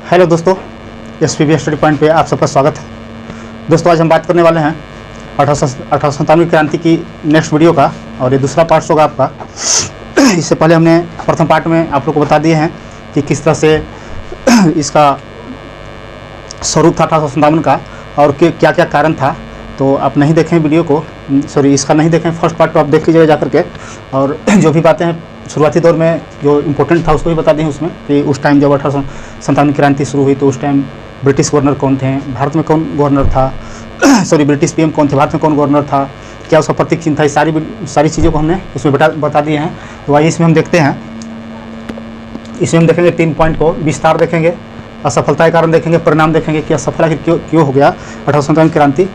Hello दोस्तों, SPB study point पे आप सबका स्वागत है। दोस्तों, आज हम बात करने वाले हैं 1897 क्रांति की नेक्स्ट वीडियो का, और ये दूसरा पार्ट होगा आपका। इससे पहले हमने प्रथम पार्ट में आप लोग को बता दिए हैं कि किस तरह से इसका स्वरूप था 1897 का और क्या क्या कारण था। तो आप नहीं देखें वीडियो को, सॉरी इसका नहीं देखें, फर्स्ट पार्ट तो आप देख लीजिएगा जा करके। और जो भी बातें हैं शुरुआती दौर में जो इम्पोर्टेंट था उसको भी बता दें उसमें, कि उस टाइम जब 1897 क्रांति शुरू हुई तो उस टाइम ब्रिटिश गवर्नर कौन थे, भारत में कौन गवर्नर था, सॉरी ब्रिटिश PM कौन थे, भारत में कौन गवर्नर था, क्या उसका प्रतीक चिन्ह था, ये सारी चीज़ों को हमने उसमें बता दिए हैं। तो आइए इसमें हम देखते हैं। इसमें हम देखेंगे 3 पॉइंट को, विस्तार देखेंगे, असफलता के कारण देखेंगे, परिणाम देखेंगे कि असफल आखिर क्यों हो गया 1897 क्रांति,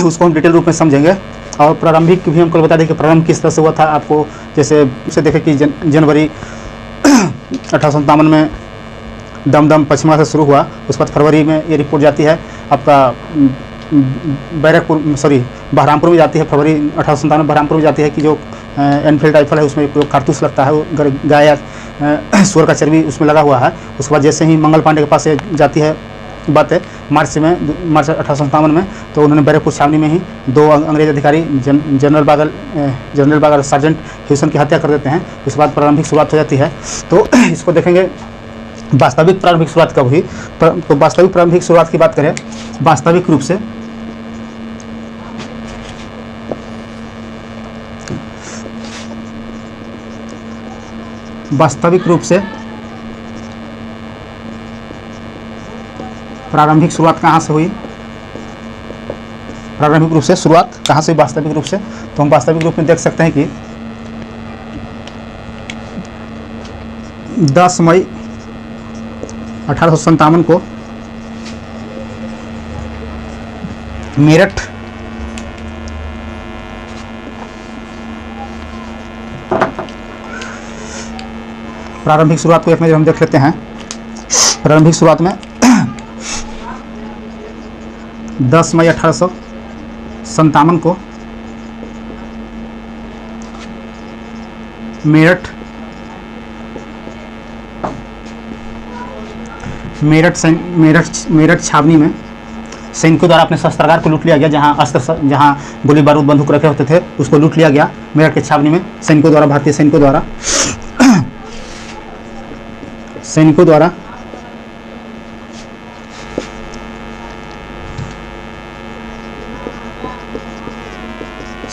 उसको हम डिटेल रूप में समझेंगे। और प्रारंभिक भी हमको बता दें कि प्रारंभ किस तरह से हुआ था। आपको जैसे उसे देखें कि जनवरी 1897 में दमदम पश्चिम बंगाल से शुरू हुआ। उसके बाद फरवरी में ये रिपोर्ट जाती है आपका बैरकपुर, सॉरी बहरामपुर में जाती है। फरवरी 1897 में बहरामपुर में जाती है कि जो एनफील्ड राइफल है उसमें कारतूस लगता है, वो गाय या सुअर का चर्बी उसमें लगा हुआ है। उसके बाद जैसे ही मंगल पांडे के पास जाती है बात है मार्च 1897 में, तो उन्होंने बैरकपुर छावनी में ही 2 अंग्रेज अधिकारी जनरल बागल सार्जेंट ह्यूसन की हत्या कर देते हैं। उसके बाद प्रारंभिक शुरुआत हो जाती है। तो इसको देखेंगे वास्तविक प्रारंभिक शुरुआत कब हुई। तो वास्तविक प्रारंभिक शुरुआत की बात करें, वास्तविक रूप से प्रारंभिक शुरुआत कहाँ से हुई, प्रारंभिक रूप से शुरुआत कहाँ से हुई वास्तविक रूप से। तो हम वास्तविक रूप में देख सकते हैं कि 10 मई 1857 को मेरठ प्रारंभिक शुरुआत को एक नज़र हम देख लेते हैं। प्रारंभिक शुरुआत में 10 मई 1857 को मेरठ छावनी में सैनिकों द्वारा अपने शस्त्रागार को लूट लिया गया। जहां गोली बारूद बंदूक रखे होते थे उसको लूट लिया गया मेरठ के छावनी में सैनिकों द्वारा, भारतीय सैनिकों द्वारा।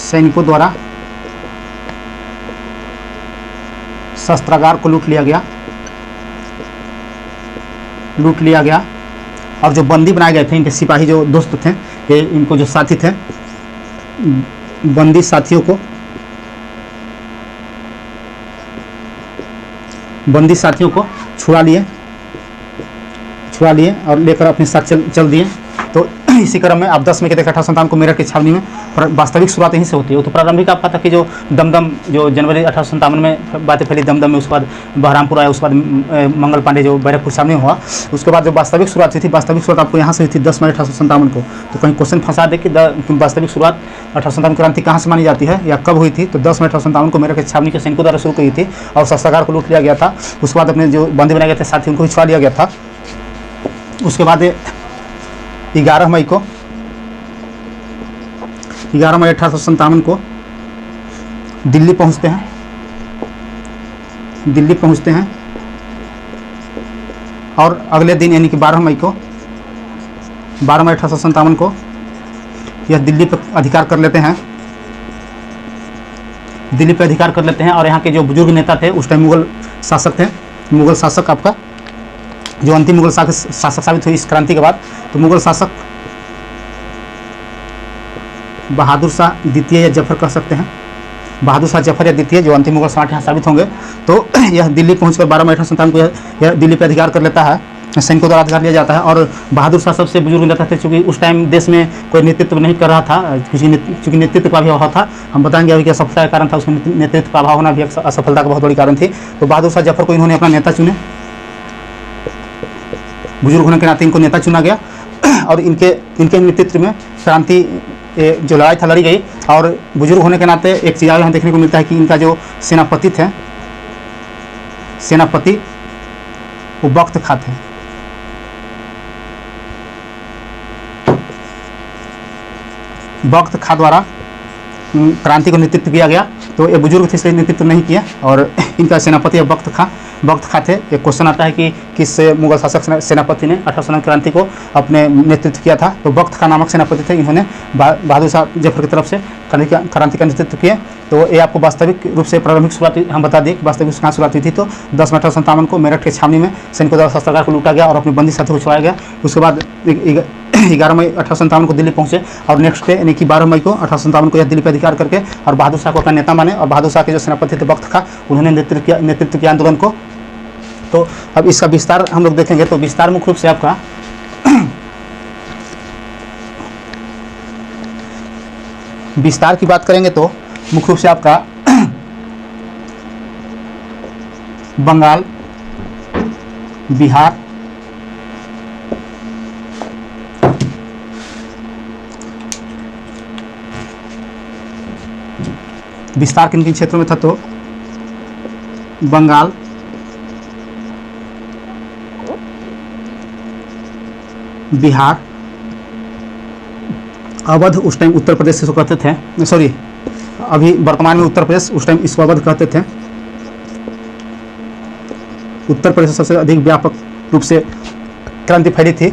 सैनिकों द्वारा शस्त्रागार को लूट लिया गया और जो बंदी बनाए गए थे, इनके सिपाही जो दोस्त थे, ये इनको जो साथी थे, बंदी साथियों को छुड़ा लिए और लेकर अपने साथ चल दिए। तो इसी क्रम में आप 10 मई के देखें 1857 को मेरठ की छावनी में वास्तविक शुरुआत यहीं से होती है। तो प्रारंभिक आपका था कि जो दमदम, जो जनवरी 1857 में बातें फैली दमदम में, उसके बाद बहरामपुर आया, उसके बाद मंगल पांडे जो बैरकपुर छावनी हुआ, उसके बाद जो वास्तविक शुरुआत हुई थी, वास्तविक शुरुआत आपको यहाँ से हुई थी 10 मई 1857 को। तो कहीं क्वेश्चन फंसा दे कि वास्तविक शुरुआत 1857 क्रांति कहाँ से मानी जाती है या कब हुई थी। तो 10 मई 1857 को मेरठ की छावनी के सैनिकों द्वारा शुरू की थी और शस्त्रागार को लूट लिया गया था। उसके बाद अपने जो बंदी बनाए गए थे साथी, उनको भी छुड़ा लिया गया था। उसके बाद 11 मई 1857 को दिल्ली पहुंचते हैं और अगले दिन यानी कि 12 मई 1857 को यह दिल्ली पर अधिकार कर लेते हैं। और यहाँ के जो बुजुर्ग नेता थे उस टाइम मुगल शासक आपका जो अंतिम मुगल शासक साबित हुई इस क्रांति के बाद, तो मुगल शासक बहादुर शाह द्वितीय या जफर कह सकते हैं, बहादुर शाह जफर या द्वितीय, जो अंतिम मुगल सम्राट यहाँ साबित होंगे। तो यह दिल्ली पहुंचकर 12 मई 1857 को यह दिल्ली पर अधिकार कर लेता है, सैनिकों द्वारा अधिकार लिया जाता है। और बहादुर शाह सबसे बुजुर्ग नेता थे, चूँकि उस टाइम देश में कोई नेतृत्व नहीं कर रहा था, चूँकि नेतृत्व का भी अभाव था। हम बताएंगे अभी कि असफलता का कारण था, उसमें नेतृत्व का अभाव होना भी असफलता का बहुत बड़ी कारण थी। तो बहादुर शाह जफर को इन्होंने अपना नेता चुने, बुजुर्ग होने के नाते इनको नेता चुना गया और इनके नेतृत्व में क्रांति जो लड़ाई था लड़ी गई। और बुजुर्ग होने के नाते एक चीज़ यहाँ देखने को मिलता है कि इनका जो सेनापति थे, सेनापति वो वक्त खां थे। बख्त खां द्वारा क्रांति को नेतृत्व किया गया। तो ये बुजुर्ग थे इसलिए नेतृत्व नहीं किया, और इनका सेनापति बख्त खां थे। एक क्वेश्चन आता है कि किस मुगल शासक सेनापति ने 1809 क्रांति को अपने नेतृत्व किया था। तो बख्त खां नामक सेनापति थे, इन्होंने बहादुर शाह जफर की तरफ से क्रांति का नेतृत्व किया। तो ये आपको वास्तविक रूप से प्रारंभिक शुरुआत हम बता दें, वास्तविक कहाँ शुरुआत हुई थी। तो 10 मई 1857 को मेरठ के छावनी में सैनिकों द्वारा शस्त्रागार को लूटा गया और अपने बंदी साथियों को छुड़ाया गया। उसके बाद 11 मई 1857 को दिल्ली पहुंचे, और नेक्स्ट डे यानी कि 12 मई को 1857 को यह दिल्ली पर अधिकार करके और बहादुर शाह को अपना नेता माने। और बहादुर शाह के जो सेनापति थे बख्त खां, उन्होंने नेतृत्व किया आंदोलन को। तो अब इसका विस्तार हम लोग देखेंगे। तो विस्तार मुख्य रूप से आपका विस्तार की बात करेंगे तो मुख्य रूप से आपका बंगाल, बिहार, विस्तार किन किन क्षेत्रों में था। तो बंगाल, बिहार, अवध, उस टाइम उत्तर प्रदेश इसको कहते थे, सॉरी अभी वर्तमान में उत्तर प्रदेश, उस टाइम इसको अवध कहते थे। उत्तर प्रदेश में सबसे अधिक व्यापक रूप से क्रांति फैली थी।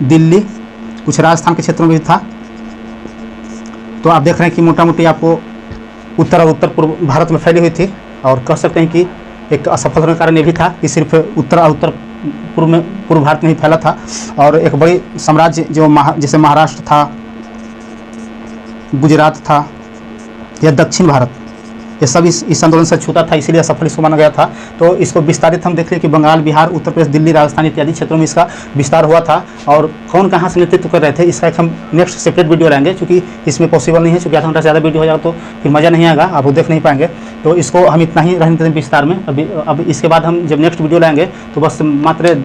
दिल्ली, कुछ राजस्थान के क्षेत्रों में भी था। तो आप देख रहे हैं कि मोटा मोटी आपको उत्तर और उत्तर पूर्व भारत में फैली हुई थी, और कह सकते हैं कि एक असफल होने का कारण ये भी था कि सिर्फ उत्तर और उत्तर पूर्व भारत में ही फैला था। और एक बड़ी साम्राज्य जो जैसे महाराष्ट्र था, गुजरात था या दक्षिण भारत, ये सब इस आंदोलन से छूता था, इसीलिए असफल इसको माना गया था। तो इसको विस्तारित हम देख लें कि बंगाल, बिहार, उत्तर प्रदेश, दिल्ली, राजस्थान इत्यादि क्षेत्रों में इसका विस्तार हुआ था। और कौन कहाँ से नेतृत्व कर रहे थे, इसका एक हम नेक्स्ट सेपरेट वीडियो लाएंगे, क्योंकि इसमें पॉसिबल नहीं है, क्योंकि आधा घंटा से ज़्यादा वीडियो हो जाएगा तो फिर मज़ा नहीं आएगा, आप वो देख नहीं पाएंगे। तो इसको हम इतना ही रहने देते हैं विस्तार में। अब इसके बाद हम जब नेक्स्ट वीडियो लाएंगे तो बस मात्र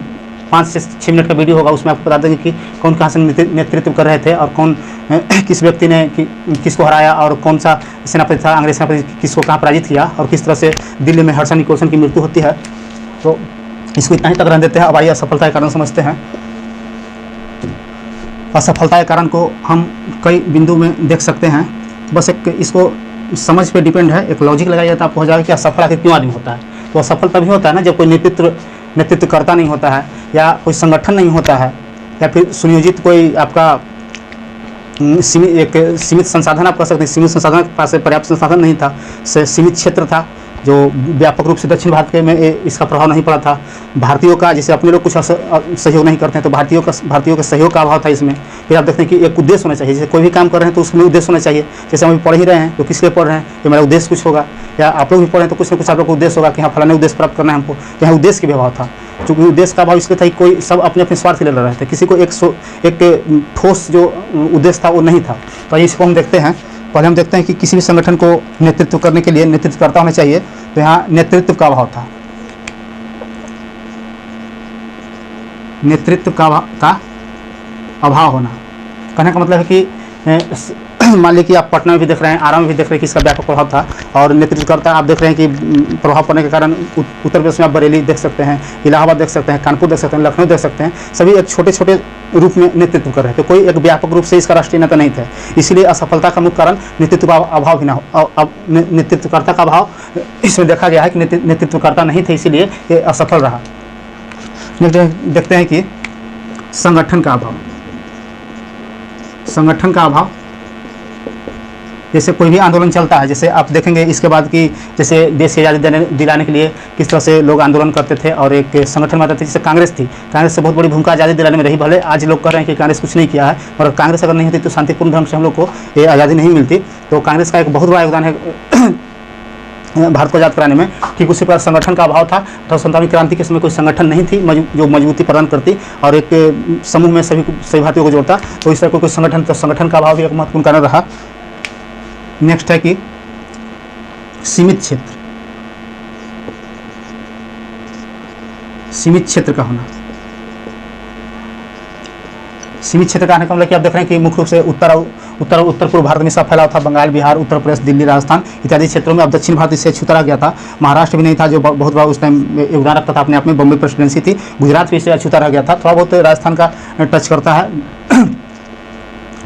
5 से 6 मिनट का वीडियो होगा, उसमें आपको बता देंगे कि कौन कहाँ से नेतृत्व कर रहे थे, और कौन किस व्यक्ति ने किसको हराया, और कौन सा सेनापति था, अंग्रेज सेनापति किसको कहाँ पराजित किया, और किस तरह से दिल्ली में हर्षा निकोलसन की मृत्यु होती है। तो इसको इतना ही तक रहने देते हैं। अब आइए असफलता के कारण समझते हैं। असफलता के कारण को हम कई बिंदु में देख सकते हैं। बस एक इसको समझ पे डिपेंड है, एक लॉजिक लगाया जाता है, आपको हो जाएगा कि असफल आखिर क्यों आदमी होता है। तो असफल तभी होता है ना जब कोई नेतृत्वकर्ता नहीं होता है, या कोई संगठन नहीं होता है, या फिर सुनियोजित कोई आपका सीमित संसाधन आप कह सकते हैं। सीमित संसाधन के पास पर्याप्त संसाधन नहीं था, सीमित क्षेत्र था जो व्यापक रूप से दक्षिण भारत के में इसका प्रभाव नहीं पड़ा था। भारतीयों का जैसे अपने लोग कुछ सहयोग नहीं करते हैं, तो भारतीयों का सहयोग का अभाव था इसमें। फिर आप देखते हैं कि एक उद्देश्य होना चाहिए, जैसे कोई भी काम कर रहे हैं तो उसमें उद्देश्य होना चाहिए। जैसे हम पढ़ ही रहे हैं तो किस लिए पढ़ रहे हैं, कि मेरा उद्देश्य कुछ होगा, या आप लोग भी पढ़ रहे हैं तो कुछ ना कुछ आप लोग का उद्देश्य होगा कि हाँ फलाने उद्देश्य प्राप्त करना है हमको। यहाँ उद्देश्य के अभाव था, चूँकि उद्देश्य का अभाव इसलिए था कि कोई सब अपने अपने स्वार्थ ले रहे थे, किसी को एक ठोस जो उद्देश्य था वो नहीं था। तो इसको हम देखते हैं। पहले हम देखते हैं कि किसी भी संगठन को नेतृत्व करने के लिए नेतृत्वकर्ता होना चाहिए। तो यहाँ नेतृत्व का अभाव था, नेतृत्व का अभाव होना। कहने का मतलब है कि मान लीजिए कि आप पटना में भी देख रहे हैं, आरा में भी देख रहे हैं कि इसका व्यापक प्रभाव था। और नेतृत्वकर्ता आप देख रहे हैं कि प्रभाव पड़ने के कारण उत्तर प्रदेश में आप बरेली देख सकते हैं, इलाहाबाद देख सकते हैं, कानपुर देख सकते हैं, लखनऊ देख सकते हैं, सभी एक छोटे छोटे रूप में नेतृत्व कर रहे थे। कोई एक व्यापक रूप से इसका राष्ट्रीय नेता नहीं था। इसीलिए असफलता का मुख्य कारण नेतृत्व का अभाव भी ना हो। नेतृत्वकर्ता का अभाव इसमें देखा गया है कि नेतृत्वकर्ता नहीं थे, इसीलिए ये असफल रहा। देखते हैं कि संगठन का अभाव। संगठन का अभाव, जैसे कोई भी आंदोलन चलता है, जैसे आप देखेंगे इसके बाद कि जैसे देश की आज़ादी दिलाने के लिए किस तरह से लोग आंदोलन करते थे, और एक संगठन में आते थे। जैसे कांग्रेस थी, कांग्रेस से बहुत बड़ी भूमिका आज़ादी दिलाने में रही। भले आज लोग कह रहे हैं कि कांग्रेस कुछ नहीं किया है, और कांग्रेस अगर नहीं होती तो शांतिपूर्ण ढंग से हम लोग को ये आज़ादी नहीं मिलती। तो कांग्रेस का एक बहुत बड़ा योगदान है भारत को आज़ाद कराने में। ठीक उसी प्रकार संगठन का अभाव था। 1857 क्रांति के समय कोई संगठन नहीं थी जो मजबूती प्रदान करती और एक समूह में सभी भारतीयों को जोड़ता। तो इस तरह कोई संगठन, तो संगठन का अभाव भी एक महत्वपूर्ण कारण रहा। नेक्स्ट है कि सीमित क्षेत्र, सीमित क्षेत्र का होना। सीमित क्षेत्र का आने का मतलब कि आप देख रहे हैं कि मुख्य रूप से उत्तर पूर्व भारत में इसका फैलाव था। बंगाल, बिहार, उत्तर प्रदेश, दिल्ली, राजस्थान इत्यादि क्षेत्रों में। अब दक्षिण भारत इससे छूता रह गया था। महाराष्ट्र भी नहीं था जो बहुत बड़ा उस टाइम योगदान रखता था अपने आप में, बॉम्बे प्रेसिडेंसी थी। गुजरात भी इससे अछूता रह गया था। थोड़ा बहुत राजस्थान का टच करता है।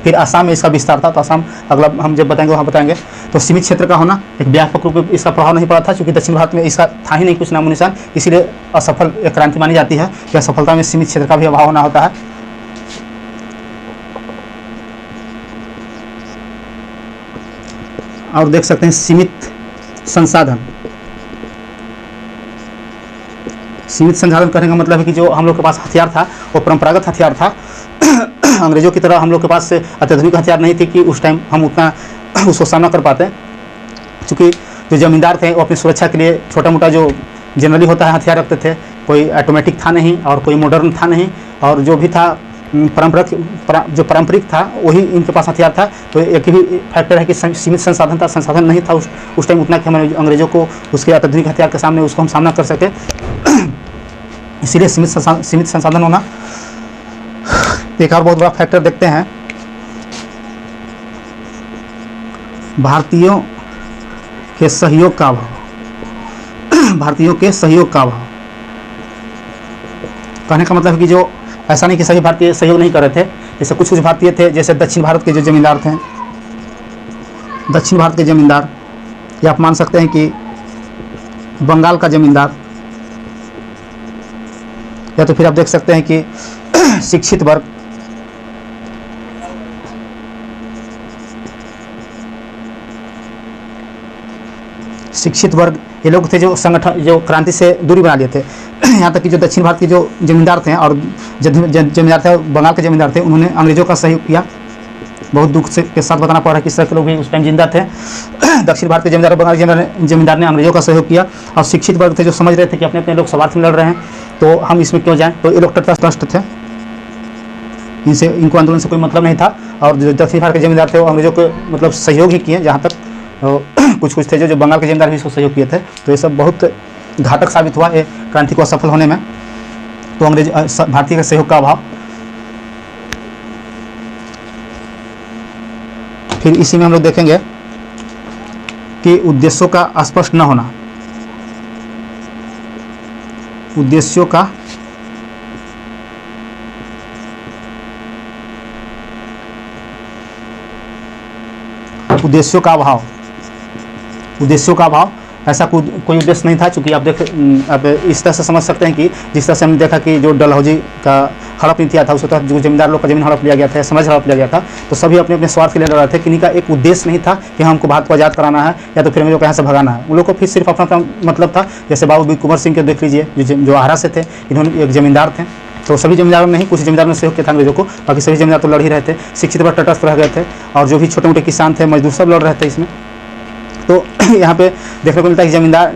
फिर असम में इसका विस्तार था, तो असम अगला हम जब बताएंगे वहाँ बताएंगे। तो सीमित क्षेत्र का होना एक व्यापक रूप में इसका प्रभाव नहीं पड़ा था, क्योंकि दक्षिण भारत में इसका था ही नहीं कुछ नामो निशान, इसीलिए असफल एक क्रांति मानी जाती है कि असफलता में सीमित क्षेत्र का भी अभाव होना होता है। और देख सकते हैं सीमित संसाधन। सीमित संसाधन कहने का मतलब है कि जो हम लोग के पास हथियार था वो परंपरागत हथियार था। अंग्रेजों की तरह हम लोग के पास अत्याधुनिक हथियार नहीं थे कि उस टाइम हम उतना उसको सामना कर पाते, क्योंकि जो जमींदार थे वो अपनी सुरक्षा के लिए छोटा मोटा जो जनरली होता है हथियार रखते थे। कोई ऑटोमेटिक था नहीं और कोई मॉडर्न था नहीं, और जो भी था जो पारंपरिक था वही इनके पास हथियार था। तो एक ही फैक्टर है कि सीमित संसाधन था, संसाधन नहीं था उस टाइम उतना कि हमारे अंग्रेजों को उसके अत्याधुनिक हथियार के सामने उसको हम सामना कर सके। इसीलिए सीमित संसाधन होना। एक और बहुत बड़ा फैक्टर देखते हैं, भारतीयों के सहयोग का अभाव। भारतीयों के सहयोग का अभाव कहने का मतलब कि जो ऐसा नहीं कि सभी भारतीय सहयोग नहीं कर रहे थे। जैसे कुछ भारतीय थे, जैसे दक्षिण भारत के जो जमींदार थे, दक्षिण भारत के जमींदार, या आप मान सकते हैं कि बंगाल का जमींदार, या तो फिर आप देख सकते हैं कि शिक्षित वर्ग, शिक्षित वर्ग, ये लोग थे जो संगठन जो क्रांति से दूरी बना लिए थे। यहाँ तक कि जो दक्षिण भारत के जो जमींदार थे और जमींदार थे, बंगाल के जमींदार थे, उन्होंने अंग्रेजों का सहयोग किया। बहुत दुख से के साथ बताना पड़ रहा है किस तरह के लोग भी उस टाइम जिंदा थे। दक्षिण भारत के जमींदार, बंगाल के जमींदार ने अंग्रेजों का सहयोग किया। और शिक्षित वर्ग थे जो समझ रहे थे कि अपने अपने लोग स्वार्थ में लड़ रहे हैं, तो हम इसमें क्यों जाएं। तो ये लोग तटस्थ थे, इनको आंदोलन से कोई मतलब नहीं था। और जो दक्षिण भारत के जमींदार थे वो अंग्रेजों को मतलब सहयोग ही किए। जहाँ तक कुछ थे जो बंगाल के जमींदार भी इसको सहयोग किए थे। तो ये सब बहुत घातक साबित हुआ ये क्रांति को असफल होने में। तो अंग्रेज भारतीय के सहयोग का अभाव। फिर इसी में हम लोग देखेंगे कि उद्देश्यों का स्पष्ट न होना। उद्देश्यों का अभाव। उद्देश्यों का अभाव, ऐसा कोई उद्देश्य नहीं था। चूँकि आप इस तरह से समझ सकते हैं कि जिस तरह से हमने देखा कि जो डलहौजी का हड़प नीति था, उसके तहत जो जमींदार लोग का जमीन हड़प लिया गया था, समाज हड़प लिया गया था, तो सभी अपने अपने स्वार्थ के लिए लड़ रहे थे। किन्हीं का एक उद्देश्य नहीं था कि हमको भारत को आज़ाद कराना है या तो फिर हमें यहाँ से भगाना है। उन लोग को फिर सिर्फ अपना मतलब था। जैसे बाबू वीर कुंवर सिंह के देख लीजिए, जो आरा से थे, इन्होंने एक जमींदार थे। तो सभी जमींदारों ने नहीं, कुछ जमींदारों ने सहयोग किया था अंग्रेजों को, बाकी सभी जमींदार तो लड़ ही रहे थे। शिक्षित पर तटस्थ रह गए थे, और जो भी छोटे मोटे किसान थे, मजदूर, सब लड़ रहे थे इसमें। तो यहाँ पे देखने को मिलता है कि जमींदार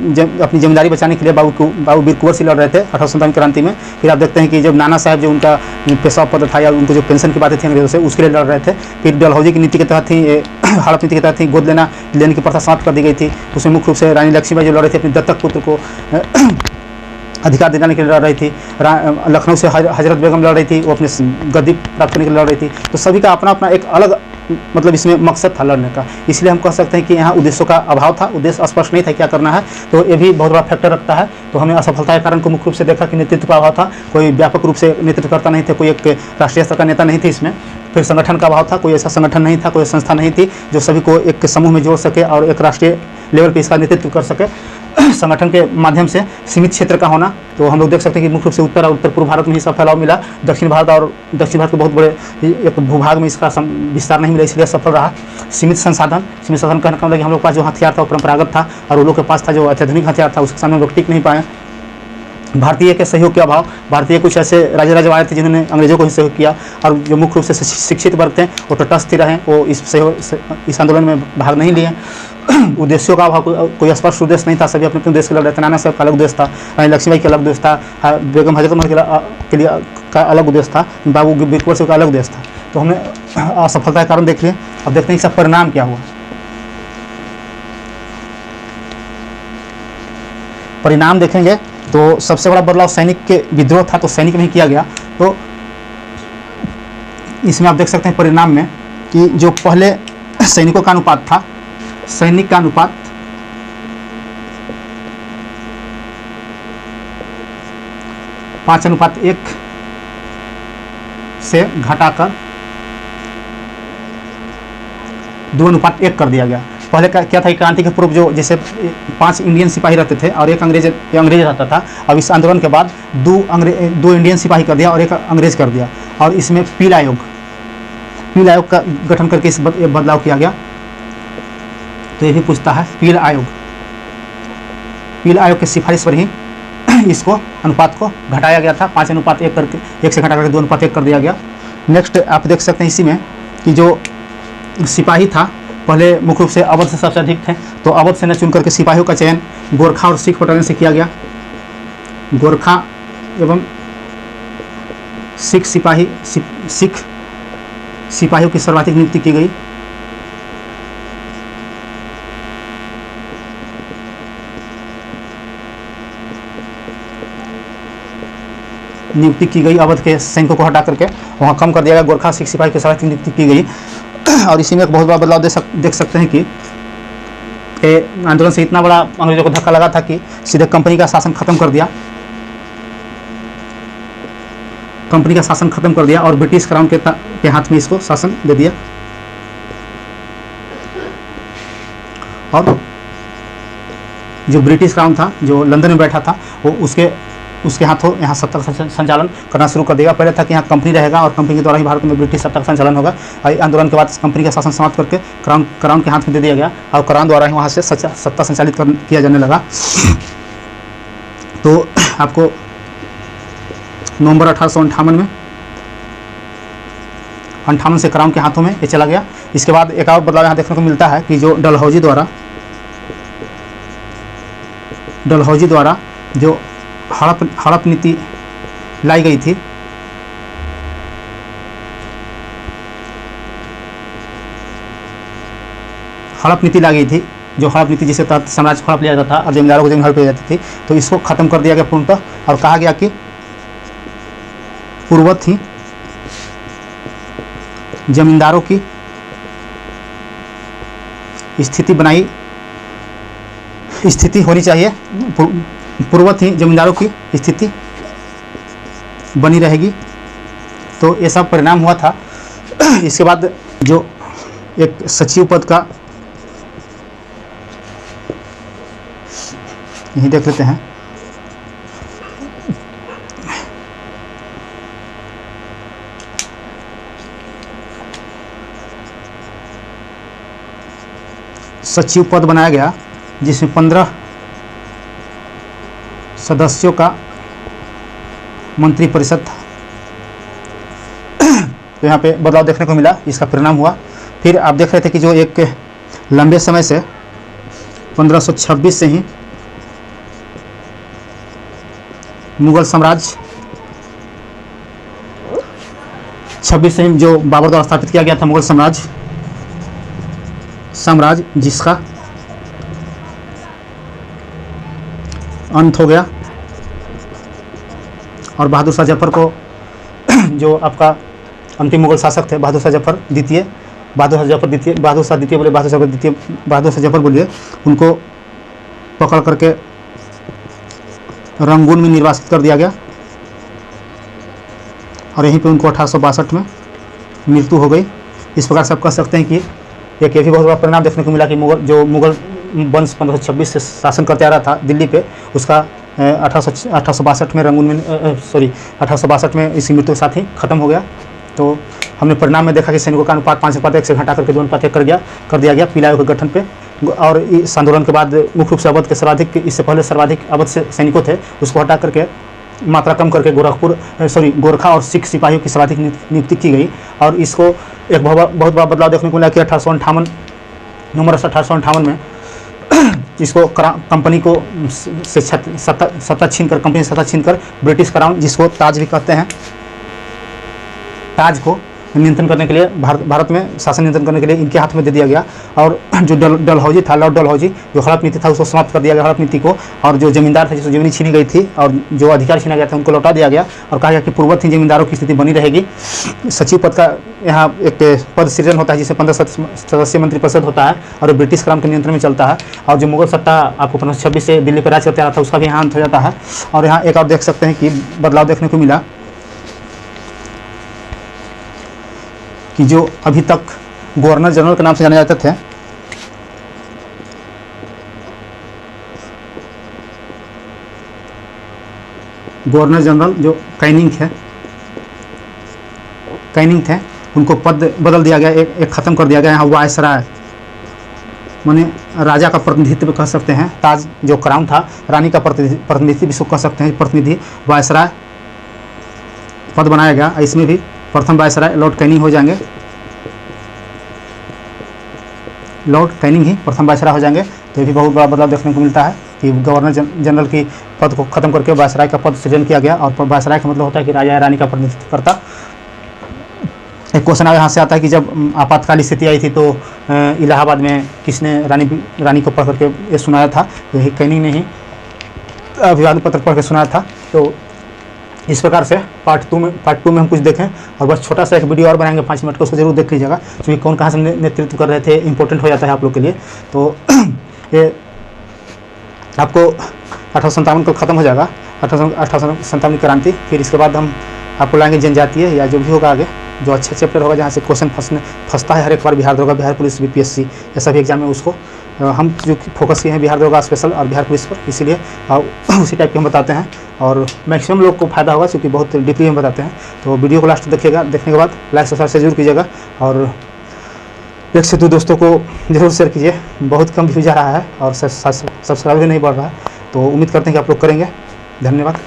अपनी जमींदारी बचाने के लिए बाबू वीर कुंवर सिंह लड़ रहे थे 1857 क्रांति में। फिर आप देखते हैं कि जब नाना साहब जो उनका पेशवा पद था या उनको जो पेंशन की बातें थी अंग्रेजों से, उसके लिए लड़ रहे थे। फिर डलहौजी की नीति के तहत ही, हड़प नीति के तहत ही गोद लेने की प्रथा समाप्त कर दी गई थी। उसमें मुख्य रूप से रानी लक्ष्मीबाई जो लड़ रही थी अपने दत्तक पुत्र को अधिकार दिलाने के लिए लड़ रही थी। लखनऊ से हजरत बेगम लड़ रही थी, वो अपने गद्दी प्राप्त करने के लिए लड़ रही थी। तो सभी का अपना अपना एक अलग मतलब इसमें मकसद था लड़ने का। इसलिए हम कह सकते हैं कि यहाँ उद्देश्यों का अभाव था, उद्देश्य स्पष्ट नहीं था क्या करना है। तो ये भी बहुत बड़ा फैक्टर रखता है। तो हमें असफलता के कारण को मुख्य रूप से देखा कि नेतृत्व का अभाव था। कोई व्यापक रूप से नेतृत्व करता नहीं थे, कोई एक राष्ट्रीय स्तर का नेता नहीं थे इसमें। फिर संगठन का अभाव था, कोई ऐसा संगठन नहीं था, कोई संस्था नहीं थी जो सभी को एक समूह में जोड़ सके और एक राष्ट्रीय लेवल पर इसका नेतृत्व कर सके। संगठन के माध्यम से सीमित क्षेत्र का होना, तो हम लोग देख सकते हैं कि मुख्य रूप से उत्तर और उत्तर पूर्व भारत में इसका फैलाव मिला। दक्षिण भारत के बहुत बड़े एक भूभाग में इसका विस्तार नहीं मिला, इसलिए सफल रहा। सीमित संसाधन कहने का मतलब कि हम लोग के पास जो हथियार था वो परंपरागत था, और वो लोग के पास था जो अत्याधुनिक हथियार था, उसके सामने हम लोग टिक नहीं पाए। भारतीय के सहयोग के अभाव, भारतीय कुछ ऐसे राजा आए थे जिन्होंने अंग्रेजों को ही सहयोग किया, और जो मुख्य रूप से शिक्षित वर्ग थे वो तटस्थ रहे, वो इस आंदोलन में भाग नहीं लिए। उद्देश्यों का अभाव, कोई स्पष्ट उद्देश्य नहीं था, सभी अपने अपने उद्देश्य के लड़ रहे थे। नाना साहब का अलग उद्देश्य था, रानी लक्ष्मीबाई का अलग उद्देश्य था, बेगम हजरत महल के लिए का अलग उद्देश्य था, बाबू वीर कुंवर सिंह का अलग उद्देश्य था। तो हमने असफलता के कारण देख लिए। अब देखते हैं इसका परिणाम क्या हुआ। परिणाम देखेंगे तो सबसे बड़ा बदलाव सैनिक के विद्रोह था, तो सैनिक में ही किया गया। तो इसमें आप देख सकते हैं परिणाम में कि जो पहले सैनिकों का अनुपात था, सैनिक का अनुपात 5:1 से घटाकर 2:1 कर दिया गया। पहले क्या था, क्रांति के पूर्व जो जैसे 5 इंडियन सिपाही रहते थे और एक अंग्रेज रहता था। अब इस आंदोलन के बाद 2 इंडियन सिपाही कर दिया और एक अंग्रेज कर दिया। और इसमें पील आयोग का गठन करके इस बदलाव किया गया। तो ये भी पूछता है पील आयोग की सिफारिश पर ही इसको अनुपात को घटाया गया था। 5:1 करके 1 से घटा करके 2:1 कर दिया गया। नेक्स्ट आप देख सकते हैं इसी में कि जो सिपाही था पहले मुख्य रूप से अवध से सबसे अधिक थे, तो अवध से न चुन करके सिपाहियों का चयन गोरखा और सिख बटालियन से किया गया। गोरखा एवं सिख सिपाहियों की सर्वाधिक नियुक्ति की गई। अवध के सैनिकों को हटा करके वहाँ कम कर दिया गया। गोरखा सिख सिपाही की सर्वाधिक नियुक्ति की गई। और इसी में एक बहुत बड़ा बदलाव देख सकते हैं कि आंदोलन से इतना बड़ा अंग्रेजों को धक्का लगा था कि सीधे कंपनी का शासन खत्म कर दिया। और ब्रिटिश क्राउन के हाथ में इसको शासन दे दिया। और जो ब्रिटिश क्राउन था, जो लंदन में बैठा था, वो उसके हाथों यहाँ सत्ता का संचालन करना शुरू कर देगा। पहले था कि यहाँ कंपनी रहेगा और कंपनी के द्वारा ही भारत में ब्रिटिश सत्ता का संचालन होगा। आंदोलन के बाद कंपनी का शासन समाप्त करके क्राउन के हाथ में दे दिया गया और क्राउन द्वारा ही वहाँ से सत्ता संचालित किया जाने लगा। तो आपको नवंबर 1858 से क्राउन के हाथों में ये चला गया। इसके बाद एक और बदलाव यहाँ देखने को मिलता है कि जो डलहौजी द्वारा जो हड़प नीति लाई गई थी, जो हड़प नीति जिसके तहत साम्राज्य हड़प लिया जाता था और जमींदारों को जमीन हड़प ली जाती थी, तो इसको खत्म कर दिया गया पूर्णतः। और कहा गया कि पूर्ववत ही जमींदारों की स्थिति होनी चाहिए, पूर्ववत ही जमींदारों की स्थिति बनी रहेगी। तो ये सब परिणाम हुआ था। इसके बाद जो एक सचिव पद का यही देख लेते हैं। सचिव पद बनाया गया जिसमें 15 सदस्यों का मंत्रिपरिषद था। तो यहाँ पे बदलाव देखने को मिला, इसका परिणाम हुआ। फिर आप देख रहे थे कि जो एक लंबे समय से 1526 से ही मुगल साम्राज्य 26 से ही जो बाबर द्वारा स्थापित किया गया था मुगल साम्राज्य जिसका अंत हो गया। और बहादुर शाह जफर को जो आपका अंतिम मुगल शासक थे, बहादुर शाह जफर बोलिए, उनको पकड़ करके रंगून में निर्वासित कर दिया गया और यहीं पे उनको 1862 में मृत्यु हो गई। इस प्रकार से आप कह सकते हैं कि एक ये भी बहुत बड़ा परिणाम देखने को मिला कि मुगल वंश 1526 से शासन करते आ रहा था दिल्ली पे, उसका 1862 में 1862 में इसकी मृत्यु के साथ ही खत्म हो गया। तो हमने परिणाम में देखा कि सैनिकों का अनुपात 5:1 से घटा करके 2:1 कर दिया गया पीला आयोग के गठन पे। और इस आंदोलन के बाद मुख्य रूप से अवध के इससे पहले सर्वाधिक अवध से सैनिकों थे, उसको हटा करके मात्रा कम करके गोरखा और सिख सिपाहियों की सर्वाधिक नियुक्ति की गई। और इसको एक बहुत बड़ा बदलाव देखने को मिला कि 1858 में जिसको कंपनी को से सत्ता छीन कर ब्रिटिश क्राउन, जिसको ताज भी कहते हैं, ताज को नियंत्रण करने के लिए, भारत में शासन नियंत्रण करने के लिए इनके हाथ में दे दिया गया। और जो डलहौजी था, लॉर्ड डलहौजी, जो हड़प नीति था उसको समाप्त कर दिया गया, हड़प नीति को। और जो जमींदार थे जिसको जमीन छीनी गई थी और जो अधिकार छीना गया था उनको लौटा दिया गया और कहा गया कि पूर्ववत ही जमींदारों की स्थिति बनी रहेगी। सचिव पद का यहाँ एक पद सृजन होता है जिसमें 15 सदस्यीय मंत्रिपरिषद होता है और ब्रिटिश क्राउन के नियंत्रण में चलता है। और जो मुगल सत्ता आपको 1526 से दिल्ली पर राज करते आ रहा था उसका भी यहाँ अंत हो जाता है। और यहाँ एक और देख सकते हैं कि बदलाव देखने को मिला कि जो अभी तक गवर्नर जनरल के नाम से जाने जाते थे, गवर्नर जनरल जो कैनिंग थे उनको पद बदल दिया गया, एक ख़त्म कर दिया गया। यहाँ वायसराय माने राजा का प्रतिनिधित्व कह सकते हैं, ताज जो क्राउन था रानी का प्रतिनिधित्व भी कह सकते हैं, प्रतिनिधि वायसराय पद बनाया गया। इसमें भी प्रथम वायसराय लॉर्ड कैनिंग हो जाएंगे, लॉर्ड कैनिंग ही प्रथम वायसराय हो जाएंगे। तो ये भी बहुत बड़ा बदलाव देखने को मिलता है कि गवर्नर जनरल की पद को खत्म करके वायसराय का पद सृजन किया गया। और वायसराय का मतलब होता है कि राजा या रानी का प्रतिनिधित्व करता। एक क्वेश्चन यहाँ से आता है कि जब आपातकालीन स्थिति आई थी तो इलाहाबाद में किसने रानी को पढ़ करके ये सुनाया था? तो यही कैनिंग ने ही अभिवादन पत्र पढ़ के सुनाया था। तो इस प्रकार से पार्ट टू में हम कुछ देखें और बस छोटा सा एक वीडियो और बनाएंगे 5 मिनट का, उसको जरूर देख लीजिएगा क्योंकि कौन कहाँ से नेतृत्व कर रहे थे इंपॉर्टेंट हो जाता है आप लोग के लिए। तो ये आपको 1857 को ख़त्म हो जाएगा, 1857 क्रांति। फिर इसके बाद हम आपको लाएंगे जनजातीय या जो भी होगा आगे, जो अच्छा चैप्टर होगा जहाँ से क्वेश्चन फंसता है हर एक बार, बिहार दरोगा, बिहार पुलिस, BPSC या सभी एग्जाम में, उसको हम जो फोकस किए हैं बिहार दरोगा स्पेशल और बिहार पुलिस पर, इसीलिए उसी टाइप के हम बताते हैं और मैक्सिमम लोग को फायदा होगा क्योंकि बहुत डीपली हम बताते हैं। तो वीडियो को लास्ट देखिएगा, देखने के बाद लाइक सब्सक्राइब से जरूर कीजिएगा और 1 से 2 दोस्तों को जरूर शेयर कीजिए। बहुत कम व्यूज आ रहा है और सब्सक्राइब भी नहीं बढ़ रहा है, तो उम्मीद करते हैं कि आप लोग करेंगे। धन्यवाद।